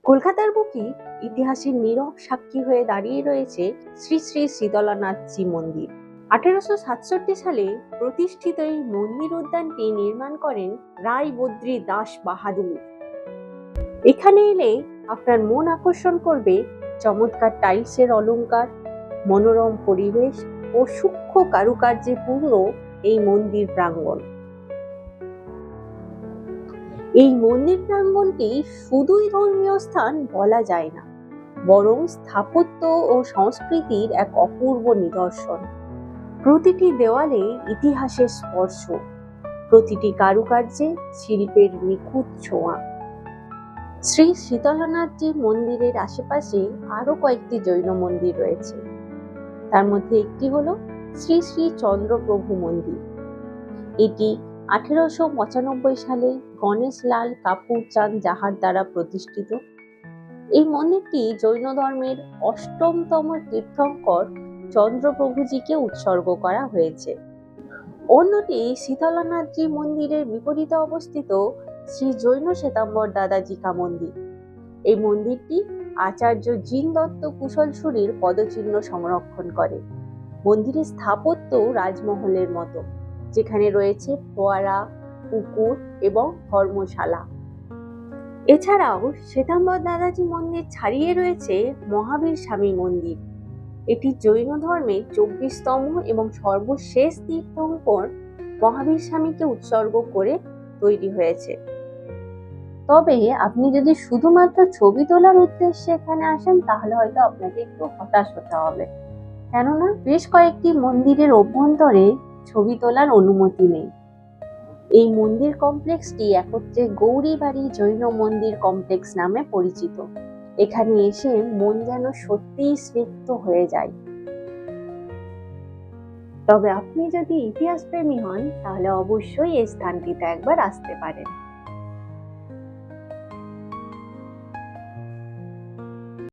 কলকাতার বুকে ইতিহাসের নীরব সাক্ষী হয়ে দাঁড়িয়ে রয়েছে শ্রী শ্রী শীতলানাথজি মন্দির। 1867 সালে প্রতিষ্ঠিত এই মন্দির উদ্যানটি নির্মাণ করেন রায় বদ্রী দাস বাহাদুর। এখানে এলে আপনার মন আকর্ষণ করবে চমৎকার টাইলসের অলংকার, মনোরম পরিবেশ ও সূক্ষ্ম কারুকার্যে পূর্ণ এই মন্দির প্রাঙ্গণ। এই মন্দির প্রাঙ্গণটি শুধুই ধর্মীয় স্থান বলা যায় না, বরং স্থাপত্য ও সংস্কৃতির এক অপূর্ব নিদর্শন। প্রতিটি দেওয়ালে ইতিহাসের স্পর্শ, প্রতিটি কারুকার্যে শিল্পের নিখুঁত ছোঁয়া। শ্রী শীতলানাথজি মন্দিরের আশেপাশে আরো কয়েকটি জৈন মন্দির রয়েছে। তার মধ্যে একটি হলো শ্রী শ্রী চন্দ্রপ্রভু মন্দির। এটি 1895 সালে গণেশলাল কাপুর চাঁদ জাহার দ্বারা প্রতিষ্ঠিত। এই মন্দিরটি জৈন ধর্মের 8তম তীর্থঙ্কর চন্দ্রপ্রভুজিকে উৎসর্গ করা হয়েছে। অন্যটি শীতলানাথজি মন্দিরের বিপরীতে অবস্থিত শ্রী জৈন শ্বেতাম্বর দাদাজিকা মন্দির। এই মন্দিরটি আচার্য জিন দত্ত কুশলসুরির পদচিহ্ন সংরক্ষণ করে। মন্দিরের স্থাপত্য রাজমহলের মতো, যেখানে রয়েছে ফোয়ারা, পুকুর এবং ধর্মশালা। এছাড়াও শ্বেতাম্বর দাদাজি মন্দির ছাড়িয়ে রয়েছে মহাবীর স্বামী মন্দির। এটি জৈন ধর্মের 24তম এবং সর্বশেষ তীর্থঙ্কর মহাবীর স্বামীকে উৎসর্গ করে তৈরি হয়েছে। তবে আপনি যদি শুধুমাত্র ছবি তোলার উদ্দেশ্যে এখানে আসেন, তাহলে হয়তো আপনাকে একটু হতাশ হতে হবে, কেননা বেশ কয়েকটি মন্দিরের অভ্যন্তরে ছবি তোলার অনুমতি নেই। এই মন্দির কমপ্লেক্সটি একত্রে গৌরীবাড়ি জৈন মন্দির কমপ্লেক্স নামে পরিচিত। এখানে এসে মন যেন সত্যিই স্নিগ্ধ হয়ে যায়। তবে আপনি যদি ইতিহাস প্রেমী হন, তাহলে অবশ্যই এই স্থানটিতে একবার আসতে পারেন।